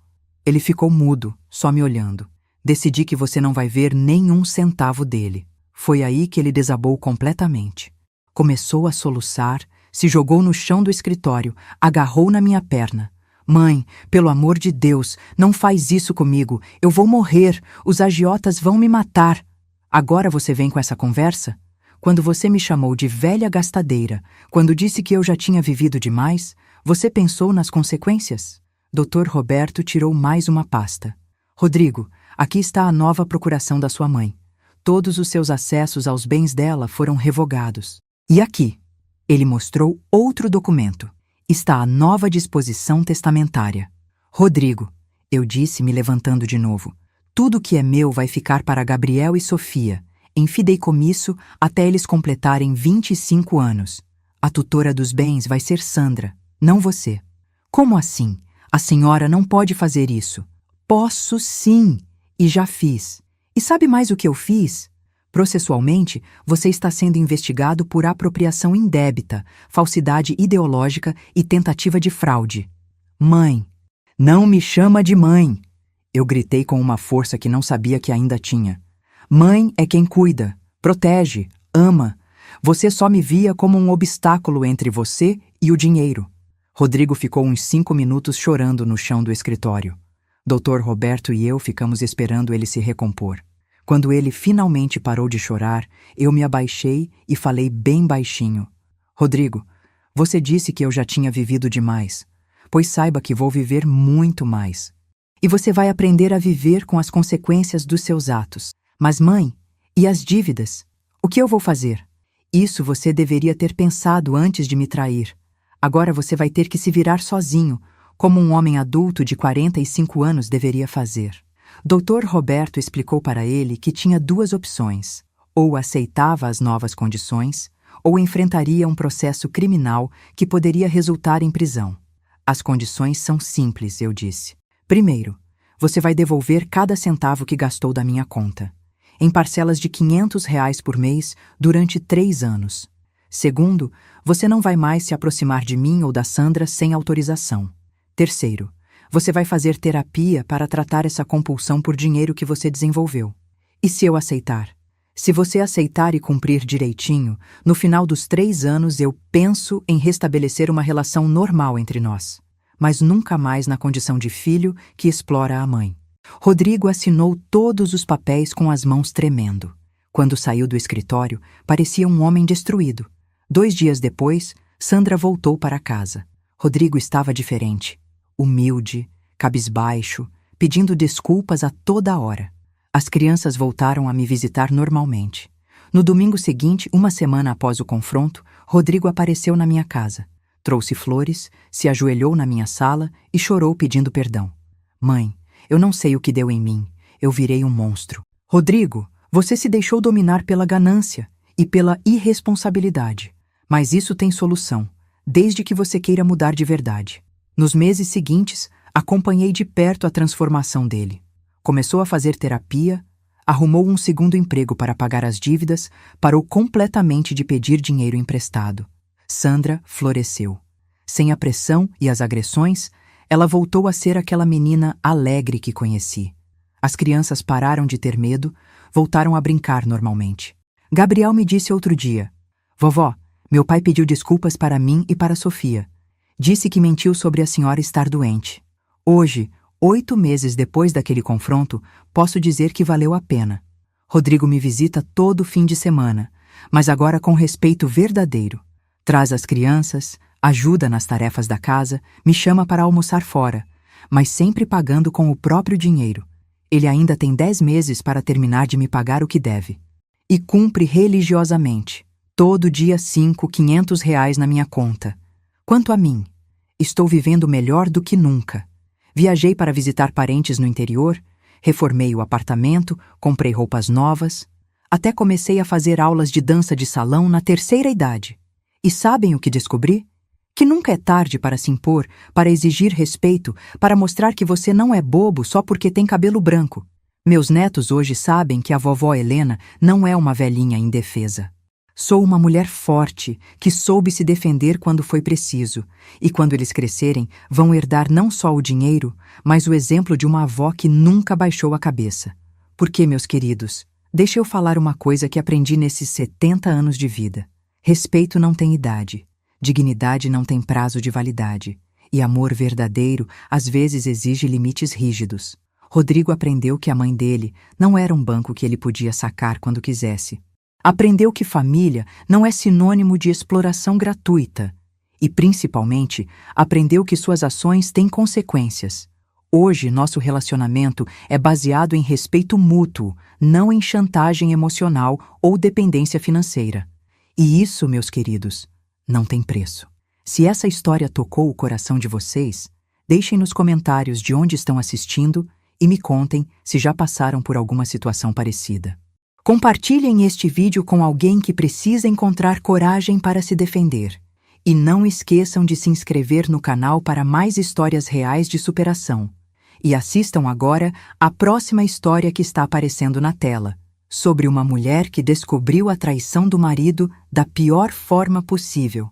A: Ele ficou mudo, só me olhando. Decidi que você não vai ver nenhum centavo dele. Foi aí que ele desabou completamente. Começou a soluçar, se jogou no chão do escritório, agarrou na minha perna. Mãe, pelo amor de Deus, não faz isso comigo. Eu vou morrer. Os agiotas vão me matar. Agora você vem com essa conversa? Quando você me chamou de velha gastadeira, quando disse que eu já tinha vivido demais, você pensou nas consequências? Dr. Roberto tirou mais uma pasta. Rodrigo, aqui está a nova procuração da sua mãe. Todos os seus acessos aos bens dela foram revogados. E aqui, ele mostrou outro documento. Está a nova disposição testamentária. Rodrigo, eu disse, me levantando de novo, tudo que é meu vai ficar para Gabriel e Sofia, em fideicomisso até eles completarem 25 anos. A tutora dos bens vai ser Sandra, não você. Como assim? A senhora não pode fazer isso. Posso sim, e já fiz. E sabe mais o que eu fiz? Processualmente, você está sendo investigado por apropriação indébita, falsidade ideológica e tentativa de fraude. Mãe, não me chama de mãe! Eu gritei com uma força que não sabia que ainda tinha. Mãe é quem cuida, protege, ama. Você só me via como um obstáculo entre você e o dinheiro. Rodrigo ficou uns 5 minutos chorando no chão do escritório. Dr. Roberto e eu ficamos esperando ele se recompor. Quando ele finalmente parou de chorar, eu me abaixei e falei bem baixinho. Rodrigo, você disse que eu já tinha vivido demais. Pois saiba que vou viver muito mais. E você vai aprender a viver com as consequências dos seus atos. Mas mãe, e as dívidas? O que eu vou fazer? Isso você deveria ter pensado antes de me trair. Agora você vai ter que se virar sozinho, como um homem adulto de 45 anos deveria fazer. Dr. Roberto explicou para ele que tinha 2 opções. Ou aceitava as novas condições, ou enfrentaria um processo criminal que poderia resultar em prisão. As condições são simples, eu disse. Primeiro, você vai devolver cada centavo que gastou da minha conta, em parcelas de R$ 500 por mês durante 3 anos. Segundo, você não vai mais se aproximar de mim ou da Sandra sem autorização. Terceiro, você vai fazer terapia para tratar essa compulsão por dinheiro que você desenvolveu. E se eu aceitar? Se você aceitar e cumprir direitinho, no final dos 3 anos eu penso em restabelecer uma relação normal entre nós, mas nunca mais na condição de filho que explora a mãe. Rodrigo assinou todos os papéis com as mãos tremendo. Quando saiu do escritório, parecia um homem destruído. 2 dias depois, Sandra voltou para casa. Rodrigo estava diferente, humilde, cabisbaixo, pedindo desculpas a toda hora. As crianças voltaram a me visitar normalmente. No domingo seguinte, uma semana após o confronto, Rodrigo apareceu na minha casa. Trouxe flores, se ajoelhou na minha sala e chorou pedindo perdão. Mãe, eu não sei o que deu em mim. Eu virei um monstro. Rodrigo, você se deixou dominar pela ganância e pela irresponsabilidade. Mas isso tem solução, desde que você queira mudar de verdade. Nos meses seguintes, acompanhei de perto a transformação dele. Começou a fazer terapia, arrumou um segundo emprego para pagar as dívidas, parou completamente de pedir dinheiro emprestado. Sandra floresceu. Sem a pressão e as agressões, ela voltou a ser aquela menina alegre que conheci. As crianças pararam de ter medo, voltaram a brincar normalmente. Gabriel me disse outro dia: Vovó, meu pai pediu desculpas para mim e para Sofia. Disse que mentiu sobre a senhora estar doente. Hoje, 8 meses depois daquele confronto, posso dizer que valeu a pena. Rodrigo me visita todo fim de semana, mas agora com respeito verdadeiro. Traz as crianças, ajuda nas tarefas da casa, me chama para almoçar fora, mas sempre pagando com o próprio dinheiro. Ele ainda tem 10 meses para terminar de me pagar o que deve. E cumpre religiosamente. Todo dia 500 reais na minha conta. Quanto a mim, estou vivendo melhor do que nunca. Viajei para visitar parentes no interior, reformei o apartamento, comprei roupas novas, até comecei a fazer aulas de dança de salão na 3ª idade. E sabem o que descobri? Que nunca é tarde para se impor, para exigir respeito, para mostrar que você não é bobo só porque tem cabelo branco. Meus netos hoje sabem que a vovó Helena não é uma velhinha indefesa. Sou uma mulher forte, que soube se defender quando foi preciso, e quando eles crescerem, vão herdar não só o dinheiro, mas o exemplo de uma avó que nunca baixou a cabeça. Porque, meus queridos, deixa eu falar uma coisa que aprendi nesses 70 anos de vida. Respeito não tem idade, dignidade não tem prazo de validade, e amor verdadeiro às vezes exige limites rígidos. Rodrigo aprendeu que a mãe dele não era um banco que ele podia sacar quando quisesse. Aprendeu que família não é sinônimo de exploração gratuita. E, principalmente, aprendeu que suas ações têm consequências. Hoje, nosso relacionamento é baseado em respeito mútuo, não em chantagem emocional ou dependência financeira. E isso, meus queridos, não tem preço. Se essa história tocou o coração de vocês, deixem nos comentários de onde estão assistindo e me contem se já passaram por alguma situação parecida. Compartilhem este vídeo com alguém que precisa encontrar coragem para se defender. E não esqueçam de se inscrever no canal para mais histórias reais de superação. E assistam agora a próxima história que está aparecendo na tela, sobre uma mulher que descobriu a traição do marido da pior forma possível.